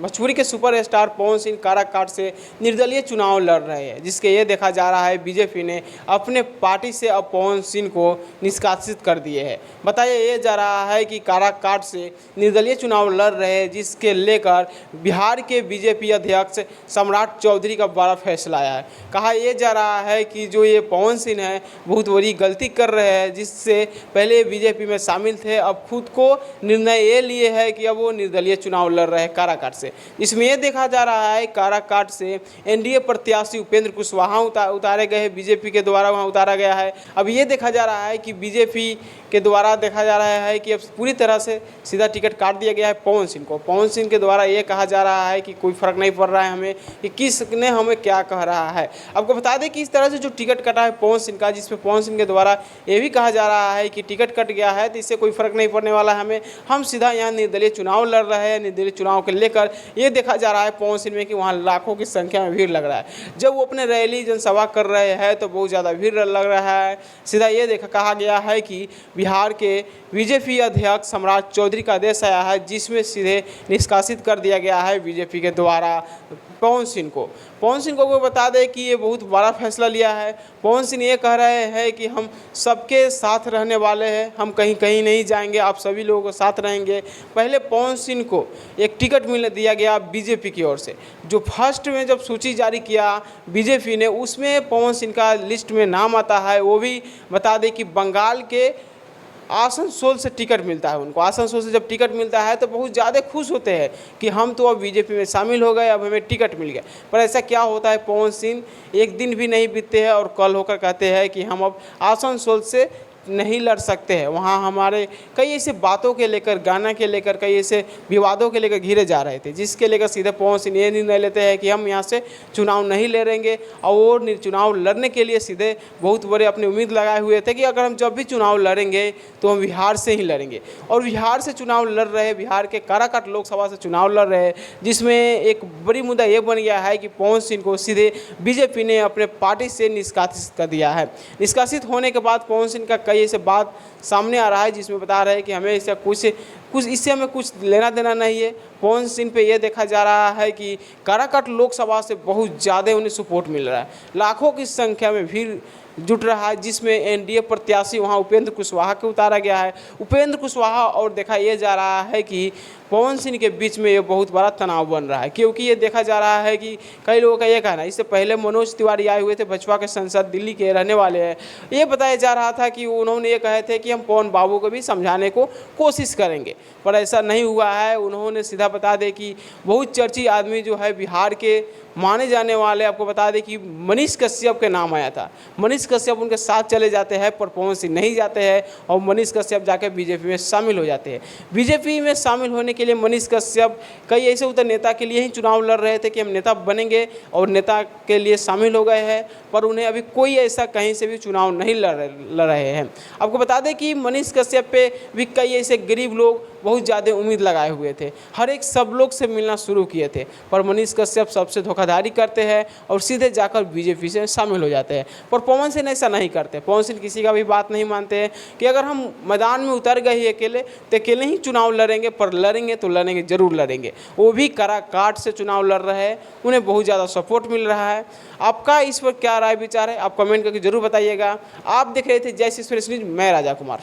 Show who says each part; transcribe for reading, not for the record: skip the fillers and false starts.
Speaker 1: भोजपुरी के सुपरस्टार पवन सिंह काराकाट से निर्दलीय चुनाव लड़ रहे हैं, जिसके ये देखा जा रहा है बीजेपी ने अपने पार्टी से अब पवन सिंह को निष्कासित कर दिए हैं। बताया ये जा रहा है कि काराकाट से निर्दलीय चुनाव लड़ रहे हैं, जिसके लेकर बिहार के बीजेपी अध्यक्ष सम्राट चौधरी का बड़ा फैसला आया है। कहा यह जा रहा है कि जो ये पवन सिंह है बहुत बड़ी गलती कर रहे हैं, जिससे पहले बीजेपी में शामिल थे, अब खुद को निर्णय ये लिए है कि अब वो निर्दलीय चुनाव लड़ रहे हैं काराकाट से। इसमें यह देखा जा रहा है काराकाट से एनडीए प्रत्याशी उपेंद्र कुशवाहा उतारे गए हैं, बीजेपी के द्वारा वहां उतारा गया है। अब ये देखा जा रहा है कि बीजेपी के द्वारा देखा जा रहा है कि अब पूरी तरह से सीधा टिकट काट दिया गया है पवन सिंह को। पवन सिंह के द्वारा ये कहा जा रहा है कि कोई फर्क नहीं पड़ रहा है हमें कि किसने हमें क्या कह रहा है। आपको बता दें कि इस तरह से जो टिकट कटा है पवन सिंह का, जिसमें पवन सिंह के द्वारा ये भी कहा जा रहा है कि टिकट कट गया है तो इससे कोई फर्क नहीं पड़ने वाला है हमें, हम सीधा यहाँ निर्दलीय चुनाव लड़ रहे हैं। निर्दलीय चुनाव को लेकर ये देखा जा रहा है पवन सिंह में कि वहाँ लाखों की संख्या में भीड़ लग रहा है। जब वो अपने रैली जनसभा कर रहे हैं तो बहुत ज़्यादा भीड़ लग रहा है। सीधा ये कहा गया है कि बिहार के बीजेपी अध्यक्ष सम्राट चौधरी का आदेश आया है, जिसमें सीधे निष्कासित कर दिया गया है बीजेपी के द्वारा पवन सिंह को। पवन सिंह को बता दें कि ये बहुत बड़ा फैसला लिया है। पवन सिंह ये कह रहे हैं कि हम सबके साथ रहने वाले हैं, हम कहीं कहीं नहीं जाएंगे, आप सभी लोगों के साथ रहेंगे। पहले पवन सिंह को एक टिकट दिया गया बीजेपी की ओर से। जो फर्स्ट में जब सूची जारी किया बीजेपी ने, उसमें पवन सिंह का लिस्ट में नाम आता है। वो भी बता दें कि बंगाल के आसनसोल से टिकट मिलता है उनको। आसनसोल से जब टिकट मिलता है तो बहुत ज़्यादा खुश होते हैं कि हम तो अब बीजेपी में शामिल हो गए, अब हमें टिकट मिल गया। पर ऐसा क्या होता है, पवन सिंह एक दिन भी नहीं बीतते हैं और कल होकर कहते हैं कि हम अब आसनसोल से नहीं लड़ सकते हैं। वहाँ हमारे कई ऐसे बातों के लेकर, गाना के लेकर, कई ऐसे विवादों के लेकर घिरे जा रहे थे, जिसके लेकर सीधे पवन सिंह ये निर्णय लेते हैं कि हम यहाँ से चुनाव नहीं लड़ेंगे। और वो चुनाव लड़ने के लिए सीधे बहुत बड़े अपनी उम्मीद लगाए हुए थे कि अगर हम जब भी चुनाव लड़ेंगे तो हम बिहार से ही लड़ेंगे। और बिहार से चुनाव लड़ रहे हैं, बिहार के काराकाट लोकसभा से चुनाव लड़ रहे हैं, जिसमें एक बड़ी मुद्दा ये बन गया है कि पवन सिंह को सीधे बीजेपी ने अपने पार्टी से निष्कासित कर दिया है। निष्कासित होने के बाद पवन सिंह का कई ऐसे बात सामने आ रहा है, जिसमें बता रहे हैं कि हमें इससे हमें कुछ लेना देना नहीं है। पवन सिंह पे ये देखा जा रहा है कि काराकाट लोकसभा से बहुत ज़्यादा उन्हें सपोर्ट मिल रहा है, लाखों की संख्या में भीड़ जुट रहा है, जिसमें एनडीए प्रत्याशी वहां उपेंद्र कुशवाहा को उतारा गया है। उपेंद्र कुशवाहा और देखा ये जा रहा है कि पवन सिंह के बीच में ये बहुत बड़ा तनाव बन रहा है, क्योंकि ये देखा जा रहा है कि कई लोगों का ये कहना है, इससे पहले मनोज तिवारी आए हुए थे, भाजपा के सांसद, दिल्ली के रहने वाले हैं। ये बताया जा रहा था कि उन्होंने ये कहे थे कि हम पवन बाबू को भी समझाने को कोशिश करेंगे, पर ऐसा नहीं हुआ है। उन्होंने सीधा बता दें कि बहुत चर्चित आदमी जो है बिहार के माने जाने वाले, आपको बता दें कि मनीष कश्यप के नाम आया था। मनीष कश्यप उनके साथ चले जाते हैं, पर पवन सिंह नहीं जाते हैं और मनीष कश्यप जाकर बीजेपी में शामिल हो जाते हैं। बीजेपी में शामिल होने के लिए मनीष कश्यप कई ऐसे उतर नेता के लिए ही चुनाव लड़ रहे थे कि हम नेता बनेंगे, और नेता के लिए शामिल हो गए हैं, पर उन्हें अभी कोई ऐसा कहीं से भी चुनाव नहीं लड़ रहे हैं। आपको बता दें कि मनीष कश्यप पे भी कई ऐसे गरीब लोग बहुत ज़्यादा उम्मीद लगाए हुए थे, हर एक सब लोग से मिलना शुरू किए थे, पर मनीष कश्यप सबसे धोखाधड़ी करते हैं और सीधे जाकर बीजेपी से शामिल हो जाते हैं। पर पवन सिंह ऐसा नहीं करते। पवन सिंह किसी का भी बात नहीं मानते हैं कि अगर हम मैदान में उतर गए ही अकेले तो अकेले ही चुनाव लड़ेंगे, पर लड़ेंगे तो लड़ेंगे, जरूर लड़ेंगे। वो भी काराकाट से चुनाव लड़ रहे हैं, उन्हें बहुत ज़्यादा सपोर्ट मिल रहा है। आपका इस पर क्या राय विचार है, आप कमेंट करके जरूर बताइएगा। आप देख रहे थे जय श्री न्यूज़, मैं राजा कुमार।